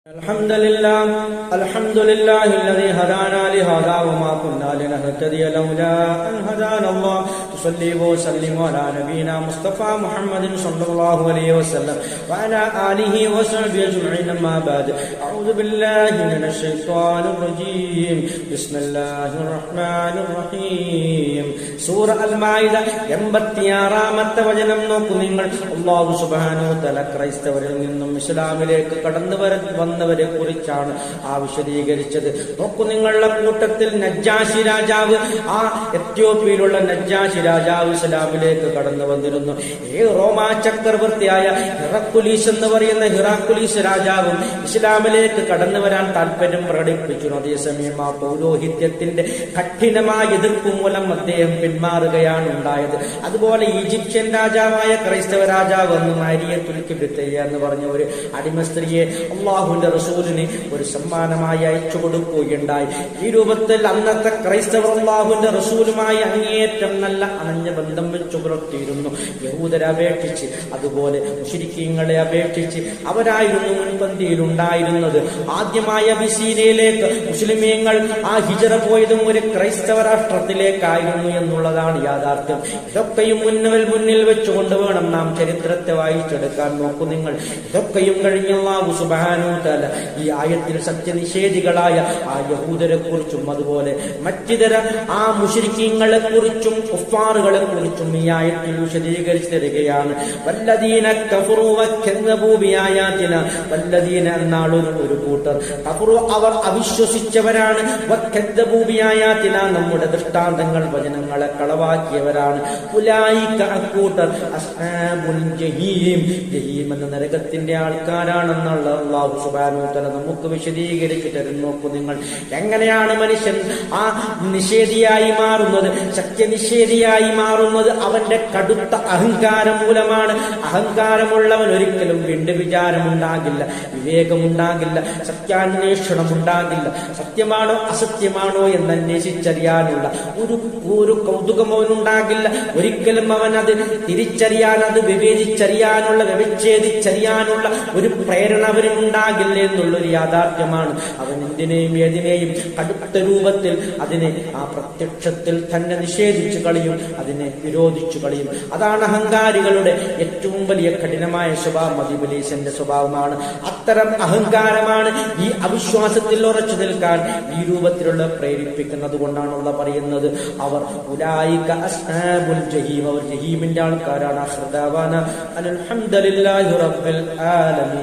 الحمد لله الذي هدانا لهذا وما كنا لنهتدي لولا أن هدانا الله تصلي وسلم على نبينا مصطفى محمد صلى الله عليه وسلم وعلى آله وصحبه أجمعين أما بعد أعوذ بالله من الشيطان الرجيم بسم الله الرحمن الرحيم സൂറ അൽ മാഇദ 86-ാമത്തെ വചനം നോക്കൂ നിങ്ങൾ. അല്ലാഹു സുബ്ഹാനഹു വ തആല ക്രൈസ്തവരിൽ നിന്നും ഇസ്ലാമിലേക്ക് കടന്നു വന്നവരെ കുറിച്ചാണ് വിശദീകരിച്ചത്. നോക്കൂ, നിങ്ങളുടെ കൂട്ടത്തിൽ നജ്ജാശി രാജാവ്, ആ എത്യോപ്യയിലുള്ള നജ്ജാശി രാജാവ് ഇസ്ലാമിലേക്ക് കടന്നു വന്നിരുന്നു. റോമാ ചക്രവർത്തിയായ ഹിറാക്കുലീസ് എന്ന് പറയുന്ന ഹിറാക്കുലീസ് രാജാവും ഇസ്ലാമിലേക്ക് കടന്നു വരാൻ താല്പര്യം പ്രകടിപ്പിച്ചു. അതേസമയം ആ പൗരോഹിത്യത്തിന്റെ കഠിനമായ എതിർപ്പ് മൂലം അദ്ദേഹം പിന്മാറുകയാണ് ഉണ്ടായത്. അതുപോലെ ഈജിപ്ഷ്യൻ രാജാവായ ക്രൈസ്തവ രാജാവ് എന്ന് മാരിയത്തുൽ കിബ്രിത്തയ്യ എന്ന് പറഞ്ഞ ഒരു അടിമ സ്ത്രീയെ അള്ളാഹുവിന്റെ റസൂലിന് ഒരു സമ്മാനമായി അയച്ചു കൊടുക്കുകയുണ്ടായി. ഈ രൂപത്തിൽ അന്നത്തെ ക്രൈസ്തവർ അള്ളാഹുവിന്റെ റസൂലുമായി അങ്ങേയറ്റം നല്ല അണഞ്ഞ ബന്ധം വെച്ചു പുലർത്തിയിരുന്നു. യഹൂദരെ അപേക്ഷിച്ച്, അതുപോലെ മുശ്രിക്കീങ്ങളെ അപേക്ഷിച്ച് അവരായിരുന്നു മുൻപന്തിയിൽ ഉണ്ടായിരുന്നത്. ആദ്യമായി അബിസീനയിലേക്ക് മുസ്ലിമീങ്ങൾ ഹിജറ പോയതും ഒരു ക്രൈസ്തവ രാഷ്ട്രത്തിലേക്കായിരുന്നു എന്നുള്ളതാണ് യാഥാർത്ഥ്യം. ഇതൊക്കെയും മുന്നിൽ വെച്ചുകൊണ്ട് വേണം നാം ചരിത്രത്തെ വായിച്ചെടുക്കാൻ. നോക്കൂ നിങ്ങൾ, ഇതൊക്കെയും കഴിഞ്ഞ അല്ലാഹു സുബ്ഹാനഹു വ തആല ഈ ആയത്തിൽ സത്യനിഷേധികളായ യഹൂദരെ കുറിച്ചും അതുപോലെ മറ്റിതര മുശ്രിക്കീങ്ങളെ കുറിച്ചും കുഫാറുകളെ കുറിച്ചും ഈ ആയത്തിൽ വിശദീകരിച്ചു തരികയാണ്. വല്ലദീന കഫറു വക്കദ്ദബൂ ബിആയാതിന, വല്ലദീന എന്നാൽ ഒരു കൂട്ടർ, കഫറു അവർ അവിശ്വസിച്ചവരാണ്, വക്കദ്ദബൂ ബിആയാതിന നമ്മുടെ ദൃഷ്ടാന്തങ്ങൾ വചനങ്ങളെ കളവാക്കിയവരാണ്. ഉലൈക അക്കൂട്ടർ അസ്ഹാബുൽ ജഹീം, ജഹീം എന്ന നരകത്തിന്റെ ആൾക്കാരാണെന്നുള്ള അല്ലാഹു സുബ്ഹാനഹു വ തആല നമുക്ക് വിശദീകരിച്ചു തരുന്നു. നോക്കൂ നിങ്ങൾ, എങ്ങനെയാണ് മനുഷ്യൻ നിഷേധിയായി മാറുന്നത്, സത്യനിഷേധിയായി മാറുന്നത്? അവന്റെ കടുത്ത അഹങ്കാരം മൂലമാണ്. അഹങ്കാരമുള്ളവൻ ഒരിക്കലും വീണ്ടും വിചാരമുണ്ടാകില്ല, വിവേകമുണ്ടാകില്ല, സത്യാന്വേഷണം ഉണ്ടാകില്ല. സത്യമാണോ അസത്യമാണോ എന്ന് അന്വേഷിച്ചറിയാനുള്ള ഒരു കൗതുകം അവനുണ്ടാകില്ല. ഒരിക്കലും അവൻ അത് തിരിച്ചറിയാൻ, അത് വിവേചിച്ചറിയാനുള്ള, വ്യവച്ഛേദിച്ചറിയാനുള്ള ഒരു പ്രേരണ അവനുണ്ടാകില്ല എന്നുള്ളൊരു യാഥാർത്ഥ്യമാണ്. അവൻ എന്തിനേയും ഏതിനേയും കടുത്ത രൂപത്തിൽ അതിനെ പ്രത്യക്ഷത്തിൽ തന്നെ നിഷേധിച്ചു കളയും, അതിനെ വിരോധിച്ചു കളയും. അതാണ് അഹങ്കാരികളുടെ ഏറ്റവും വലിയ കഠിനമായ സ്വഭാവം. ഇബ്ലീസിന്റെ സ്വഭാവമാണ്. അത്തരം അഹങ്കാരമാണ് ഈ അവിശ്വാസത്തിൽ ഉറച്ചു നിൽക്കാൻ ഈ രൂപത്തിലുള്ള പ്രേരിപ്പിക്കുന്നത് കൊണ്ടാണുള്ള പറയുന്നത് അവർ ഉലൈക അസ്ഹാബുൽ ജഹീം, അവർ ജഹീമിന്റെ ആൾക്കാരാണ്. അൽഹംദുലില്ലാഹി റബ്ബിൽ ആലമീൻ.